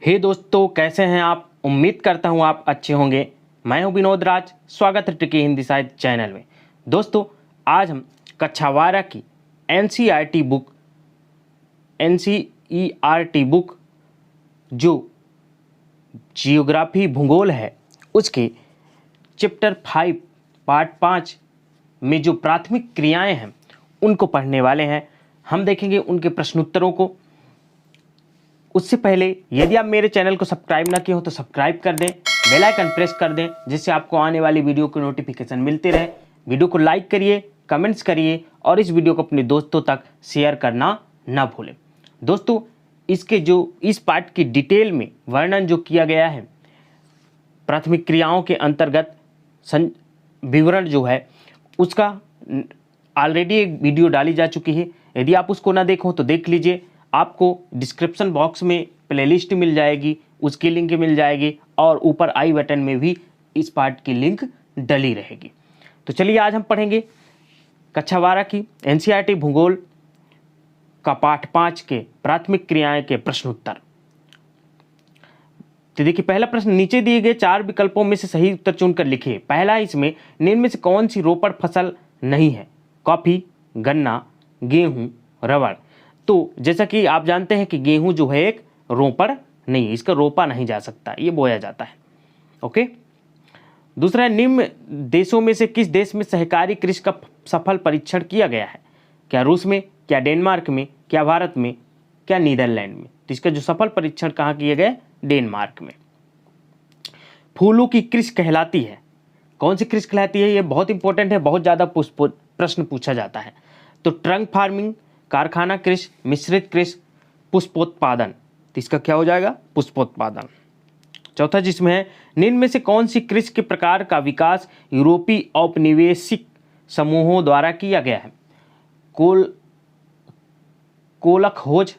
हे दोस्तों, कैसे हैं आप। उम्मीद करता हूं आप अच्छे होंगे। मैं हूं विनोद राज। स्वागत है ट्रिकी हिंदी साहित्य चैनल में। दोस्तों, आज हम कक्षा 12 की एनसीईआरटी बुक जो जियोग्राफी भूगोल है उसके चैप्टर 5 पार्ट 5 में जो प्राथमिक क्रियाएं हैं उनको पढ़ने वाले हैं। हम देखेंगे उनके प्रश्नोत्तरों को। उससे पहले यदि आप मेरे चैनल को सब्सक्राइब ना किए हो तो सब्सक्राइब कर दें, बेल आइकन प्रेस कर दें, जिससे आपको आने वाली वीडियो की नोटिफिकेशन मिलती रहे। वीडियो को लाइक करिए, कमेंट्स करिए और इस वीडियो को अपने दोस्तों तक शेयर करना ना भूलें। दोस्तों, इस पार्ट की डिटेल में वर्णन जो किया गया है, प्राथमिक क्रियाओं के अंतर्गत विवरण जो है उसका ऑलरेडी एक वीडियो डाली जा चुकी है। यदि आप उसको ना देखो तो देख लीजिए। आपको डिस्क्रिप्शन बॉक्स में प्लेलिस्ट मिल जाएगी, उसकी लिंक मिल जाएगी और ऊपर आई बटन में भी इस पार्ट की लिंक डली रहेगी। तो चलिए आज हम पढ़ेंगे कक्षा 12 की एनसीईआरटी भूगोल का पाठ 5 के प्राथमिक क्रियाएं के प्रश्नोत्तर। तो देखिए, पहला प्रश्न, नीचे दिए गए 4 विकल्पों में से सही उत्तर चुनकर लिखिए। पहला, इसमें निम्न में से कौन सी रोपड़ फसल नहीं है? कॉफी, गन्ना, गेहूं, रबड़। तो जैसा कि आप जानते हैं कि गेहूं जो है एक रोपड़ नहीं है, इसका रोपा नहीं जा सकता, ये बोया जाता है। ओके। दूसरा है, निम्न देशों में से किस देश में सहकारी कृषि का सफल परीक्षण किया गया है? क्या रूस में, क्या डेनमार्क में, क्या भारत में, क्या नीदरलैंड में? तो इसका जो सफल परीक्षण कहाँ किया गया? डेनमार्क में। फूलों की कृषि कहलाती है, कौन सी कृषि कहलाती है? ये बहुत इंपॉर्टेंट है, बहुत ज़्यादा प्रश्न पूछा जाता है। तो ट्रंक फार्मिंग, कारखाना कृषि, मिश्रित कृषि, पुष्पोत्पादन। तो इसका क्या हो जाएगा? पुष्पोत्पादन। चौथा, जिसमें है, निम्न में से कौन सी कृषि के प्रकार का विकास यूरोपीय औपनिवेशिक समूहों द्वारा किया गया है? कोलखोज,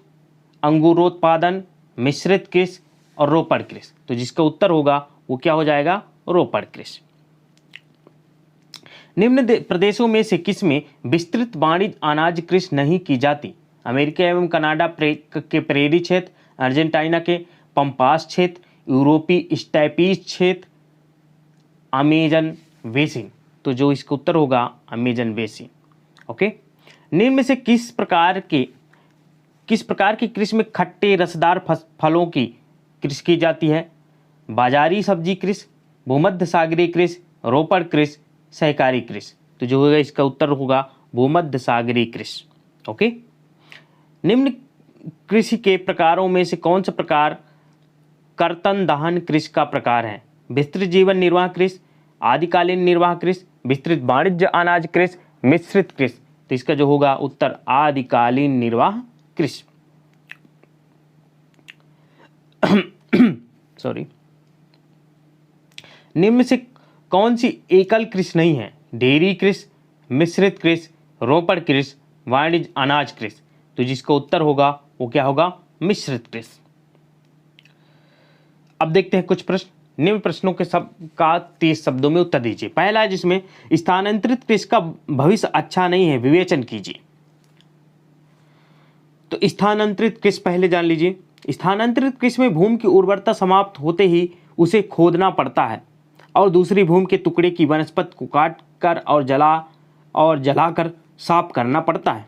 अंगूरोत्पादन, मिश्रित कृषि और रोपड़ कृषि। तो जिसका उत्तर होगा वो क्या हो जाएगा? रोपड़ कृषि। निम्न प्रदेशों में से किसमें विस्तृत वाणिज्य अनाज कृषि नहीं की जाती? अमेरिका एवं कनाडा के प्रेरी क्षेत्र, अर्जेंटीना के पंपास क्षेत्र, यूरोपीय स्टेपीज क्षेत्र, अमेजन बेसिन। तो जो इसका उत्तर होगा अमेजन बेसिन। ओके। निम्न में से किस प्रकार की कृषि में खट्टे रसदार फलों की कृषि की जाती है? बाजारी सब्जी कृषि, भूमध्य सागरीय कृषि, रोपड़ कृषि, सहकारी कृषि। तो जो होगा इसका उत्तर होगा भूमध्य सागरीय कृषि। ओके। निम्न कृषि के प्रकारों में से कौन सा प्रकार कर्तन दहन कृषि का प्रकार है? विस्तृत जीवन निर्वाह कृषि, आदिकालीन निर्वाह कृषि, विस्तृत वाणिज्य अनाज कृषि, मिश्रित कृषि। तो इसका जो होगा उत्तर आदिकालीन निर्वाह कृषि। सॉरी। निम्न से कौन सी एकल कृषि नहीं है? डेयरी कृषि, मिश्रित कृषि, रोपड़ कृषि, वाणिज्य अनाज कृषि। तो जिसका उत्तर होगा वो क्या होगा? मिश्रित कृषि। अब देखते हैं कुछ प्रश्न। निम्न प्रश्नों के सबका 30 शब्दों में उत्तर दीजिए। पहला है, जिसमें स्थानांतरित कृषि का भविष्य अच्छा नहीं है, विवेचन कीजिए। तो स्थानांतरित कृषि पहले जान लीजिए। स्थानांतरित कृषि में भूमि की उर्वरता समाप्त होते ही उसे खोदना पड़ता है और दूसरी भूमि के टुकड़े की वनस्पति को काट कर और जलाकर साफ करना पड़ता है।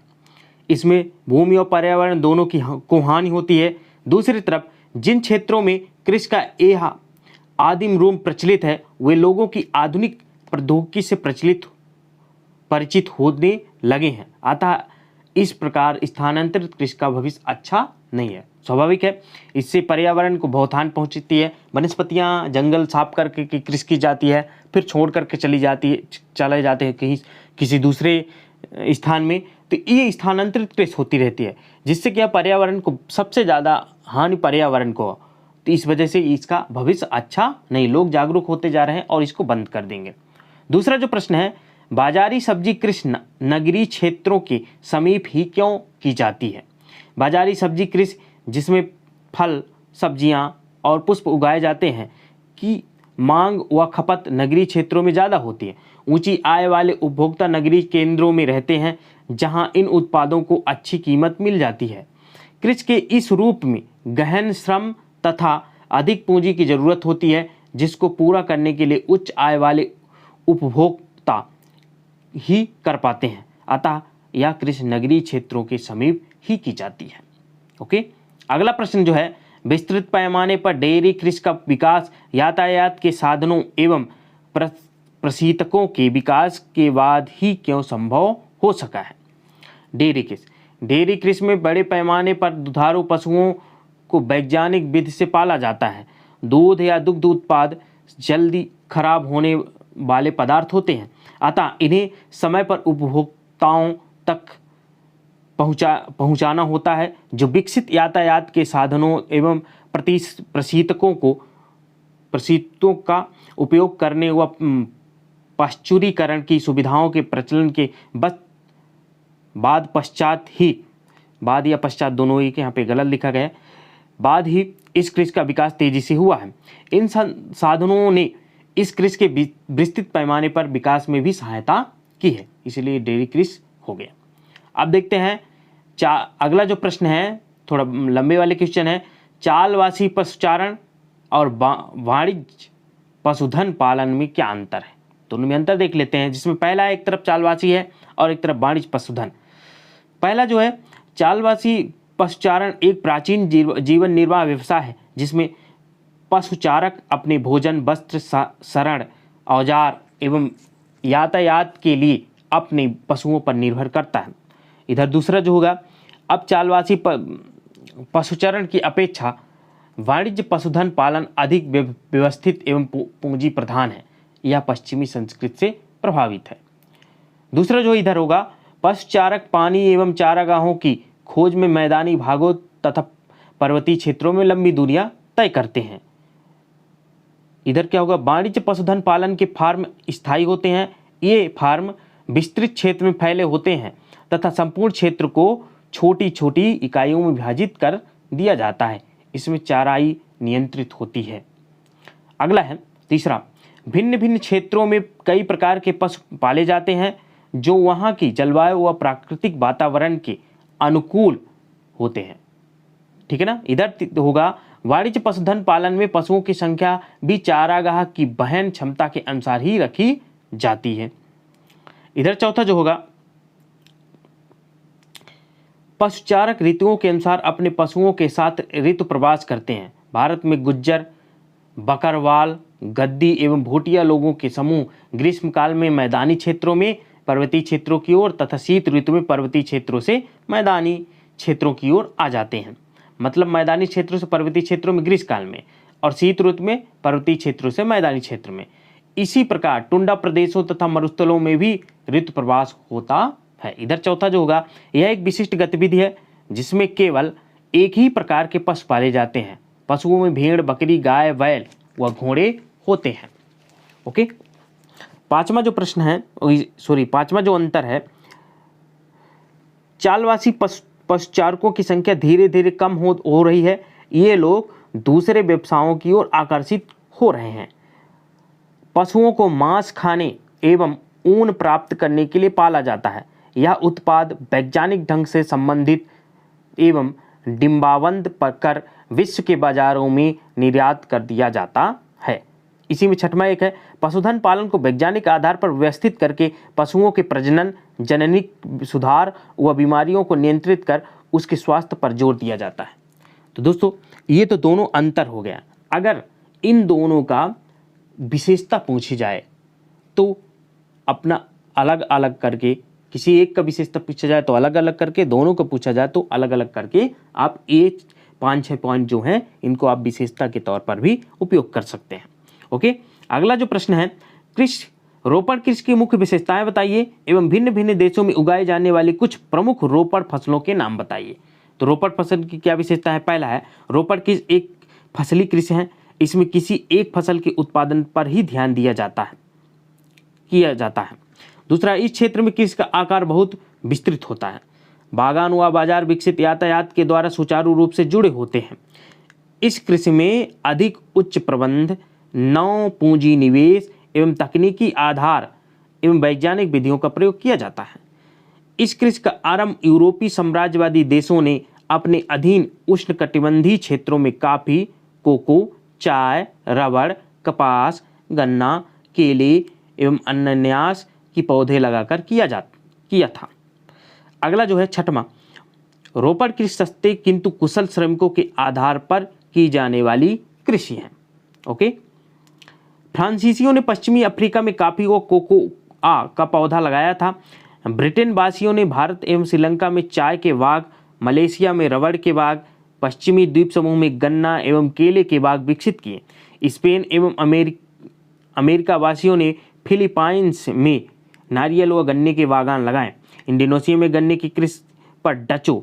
इसमें भूमि और पर्यावरण दोनों को हानि होती है। दूसरी तरफ जिन क्षेत्रों में कृषि का यह आदिम रूप प्रचलित है, वे लोगों की आधुनिक प्रौद्योगिकी से परिचित होने लगे हैं। अतः इस प्रकार स्थानांतरित कृषि का भविष्य अच्छा नहीं है। स्वाभाविक है, इससे पर्यावरण को बहुत हानि पहुंचती है। वनस्पतियां जंगल साफ करके कृषि की जाती है, फिर छोड़ करके चले जाते हैं कहीं किसी दूसरे स्थान में। तो ये स्थानांतरित कृषि होती रहती है, जिससे क्या पर्यावरण को सबसे ज़्यादा हानि पर्यावरण को। तो इस वजह से इसका भविष्य अच्छा नहीं। लोग जागरूक होते जा रहे हैं और इसको बंद कर देंगे। दूसरा जो प्रश्न है, बाजारी सब्जी कृषि नगरीय क्षेत्रों के समीप ही क्यों की जाती है? बाजारी सब्जी कृषि जिसमें फल, सब्जियां और पुष्प उगाए जाते हैं की मांग व खपत नगरीय क्षेत्रों में ज़्यादा होती है। ऊंची आय वाले उपभोक्ता नगरीय केंद्रों में रहते हैं, जहां इन उत्पादों को अच्छी कीमत मिल जाती है। कृषि के इस रूप में गहन श्रम तथा अधिक पूंजी की जरूरत होती है, जिसको पूरा करने के लिए उच्च आय वाले उपभोक्ता ही कर पाते हैं। अतः यह कृषि नगरीय क्षेत्रों के समीप ही की जाती है। ओके, अगला प्रश्न जो है, विस्तृत पैमाने पर डेयरी कृषि का विकास यातायात के साधनों एवं प्रशीतकों के विकास के बाद ही क्यों संभव हो सका है? डेयरी कृषि में बड़े पैमाने पर दुधारू पशुओं को वैज्ञानिक विधि से पाला जाता है। दूध या दुग्ध उत्पाद जल्दी खराब होने वाले पदार्थ होते हैं, अतः इन्हें समय पर उपभोक्ताओं तक पहुंचाना होता है। जो विकसित यातायात के साधनों एवं प्रशीतों का उपयोग करने व पाश्चुरीकरण की सुविधाओं के प्रचलन के बाद या पश्चात दोनों ही के यहाँ पे गलत लिखा गया है, बाद ही इस कृषि का विकास तेजी से हुआ है। इन साधनों ने इस कृषि के विस्तृत पैमाने पर विकास में भी सहायता की है, इसलिए डेयरी कृषि हो गया। अब देखते हैं अगला जो प्रश्न है, थोड़ा लंबे वाले क्वेश्चन है, चालवासी पशुचारण और वाणिज्य पशुधन पालन में क्या अंतर है? दोनों में अंतर देख लेते हैं, जिसमें पहला एक तरफ चालवासी है और एक तरफ वाणिज्य पशुधन। पहला जो है चालवासी पशुचारण एक प्राचीन जीवन निर्वाह व्यवसाय है, जिसमें पशुचारक अपने भोजन, वस्त्र, शरण, औजार एवं यातायात के लिए अपने पशुओं पर निर्भर करता है। इधर दूसरा जो होगा, अब चालवासी पशुचारण की अपेक्षा वाणिज्य पशुधन पालन अधिक व्यवस्थित एवं पूंजी प्रधान है। यह पश्चिमी संस्कृति से प्रभावित है। दूसरा जो इधर होगा, पशुचारक पानी एवं चारागाहों की खोज में मैदानी भागों तथा पर्वतीय क्षेत्रों में लंबी दूरियां तय करते हैं। इधर क्या होगा, वाणिज्य पशुधन पालन के फार्म स्थायी होते हैं। ये फार्म विस्तृत क्षेत्र में फैले होते हैं तथा संपूर्ण क्षेत्र को छोटी छोटी इकाइयों में विभाजित कर दिया जाता है। इसमें चाराई नियंत्रित होती है। अगला है तीसरा, भिन्न भिन्न क्षेत्रों में कई प्रकार के पशु पाले जाते हैं जो वहाँ की जलवायु व प्राकृतिक वातावरण के अनुकूल होते हैं। ठीक है ना। इधर होगा, वाणिज्य पशुधन पालन में पशुओं की संख्या भी चारागाह की वहन क्षमता के अनुसार ही रखी जाती है। इधर चौथा जो होगा, पशुचारक ऋतुओं के अनुसार अपने पशुओं के साथ ऋतु प्रवास करते हैं। भारत में गुज्जर, बकरवाल, गद्दी एवं भूटिया लोगों के समूह ग्रीष्म काल में मैदानी क्षेत्रों में पर्वतीय क्षेत्रों की ओर तथा शीत ऋतु में पर्वतीय क्षेत्रों से मैदानी क्षेत्रों की ओर आ जाते हैं। मतलब मैदानी क्षेत्रों से पर्वतीय क्षेत्रों में ग्रीष्म काल में और शीत ऋतु में पर्वतीय क्षेत्रों से मैदानी क्षेत्र में। इसी प्रकार टुंडा प्रदेशों तथा मरुस्थलों में भी ऋतु प्रवास होता है। इधर चौथा जो होगा, यह एक विशिष्ट गतिविधि है जिसमें केवल एक ही प्रकार के पशु पाले जाते हैं। पशुओं में भेड़, बकरी, गाय, बैल व घोड़े होते हैं। ओके, पांचवा जो प्रश्न है, पांचवा जो अंतर है, चालवासी पशुचारकों की संख्या धीरे धीरे कम हो रही है। ये लोग दूसरे व्यवसायों की ओर आकर्षित हो रहे हैं। पशुओं को मांस खाने एवं ऊन प्राप्त करने के लिए पाला जाता है। यह उत्पाद वैज्ञानिक ढंग से संबंधित एवं डिंबाबंद कर विश्व के बाजारों में निर्यात कर दिया जाता है। इसी में छठवां एक है, पशुधन पालन को वैज्ञानिक आधार पर व्यवस्थित करके पशुओं के प्रजनन, जननिक सुधार व बीमारियों को नियंत्रित कर उसके स्वास्थ्य पर जोर दिया जाता है। तो दोस्तों, ये तो दोनों अंतर हो गया। अगर इन दोनों का विशेषता पूछी जाए तो अपना अलग अलग करके, किसी एक का विशेषता पूछा जाए तो अलग अलग करके, दोनों को पूछा जाए तो अलग अलग करके आप ये 5-6 पॉइंट जो हैं इनको आप विशेषता के तौर पर भी उपयोग कर सकते हैं। ओके, अगला जो प्रश्न है, रोपण कृषि की मुख्य विशेषताएं बताइए एवं भिन्न भिन्न देशों में उगाए जाने वाली कुछ प्रमुख रोपण फसलों के नाम बताइए। तो रोपण फसल की क्या विशेषता है? पहला है, रोपण कृषि एक फसली कृषि है। इसमें किसी एक फसल के उत्पादन पर ही ध्यान किया जाता है। दूसरा, इस क्षेत्र में कृषि का आकार बहुत विस्तृत होता है। बागान व बाजार विकसित यातायात के द्वारा सुचारू रूप से जुड़े होते हैं। इस कृषि में अधिक उच्च प्रबंध, नौ पूंजी निवेश एवं तकनीकी आधार एवं वैज्ञानिक विधियों का प्रयोग किया जाता है। इस कृषि का आरंभ यूरोपीय साम्राज्यवादी देशों ने अपने अधीन उष्णकटिबंधीय क्षेत्रों में कॉफी, कोको, चाय, रबड़, कपास, गन्ना, केले एवं अनानास की पौधे लगाकर किया था। अगला जो है छठवां, रोपड़ कृषि सस्ते किंतु कुशल श्रमिकों के आधार पर की जाने वाली कृषि है। ओके। फ्रांसीसियों ने पश्चिमी अफ्रीका में कॉफी और कोकोआ का पौधा लगाया था। ब्रिटेन वासियों ने भारत एवं श्रीलंका में चाय के बाग, मलेशिया में रबड़ के बाग, पश्चिमी द्वीप समूह में गन्ना एवं केले के बाग विकसित किए। स्पेन एवं अमेरिका वासियों ने फिलीपाइंस में नारियल व गन्ने के बागान लगाए। इंडोनेशिया में गन्ने की कृषि पर डचों,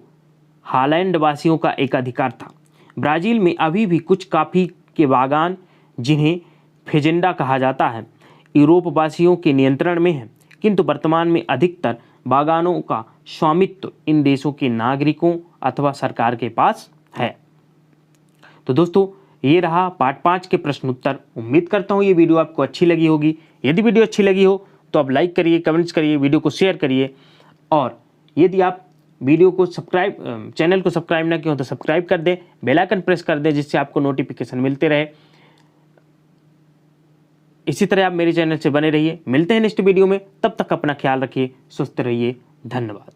हॉलैंड वासियों का एकाधिकार था। ब्राजील में अभी भी कुछ कॉफी के बागान, जिन्हें फेजेंडा कहा जाता है, यूरोप वासियों के नियंत्रण में है, किंतु वर्तमान में अधिकतर बागानों का स्वामित्व इन देशों के नागरिकों अथवा सरकार के पास है। तो दोस्तों, ये रहा पार्ट 5 के प्रश्न उत्तर। उम्मीद करता हूँ ये वीडियो आपको अच्छी लगी होगी। यदि वीडियो अच्छी लगी हो तो आप लाइक करिए, कमेंट्स करिए, वीडियो को शेयर करिए, और यदि आप वीडियो को चैनल को सब्सक्राइब ना किए हो तो सब्सक्राइब कर दें, बेल आइकन प्रेस कर दें, जिससे आपको नोटिफिकेशन मिलते रहे। इसी तरह आप मेरे चैनल से बने रहिए। मिलते हैं नेक्स्ट वीडियो में, तब तक अपना ख्याल रखिए, स्वस्थ रहिए। धन्यवाद।